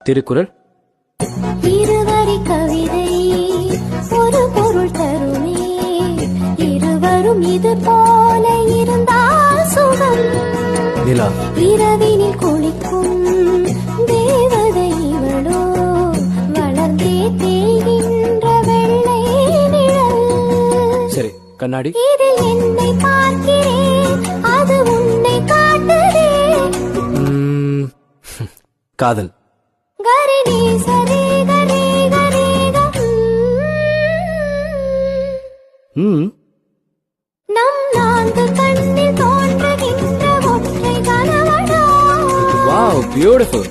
திருக்குறள். இருவரி கவிதை ஒரு பொருள் தருமே, இருவரும் இது போல இருந்தால் சுகம். நிலா. இரவினில் குளிக்கும் தேவதை இவளோ, வளர்ந்தே தேய்கின்ற வெள்ளை நிழல். சரி, கண்ணாடி. இதில் என்னை பார்க்கிறேன், அது உன்னை காட்டுதே. காதல். கரிணி சரி கரி கரி நம் நான்கு கண்ணில் தோன்றுகின்ற ஒற்றை கனவடா. Wow, beautiful.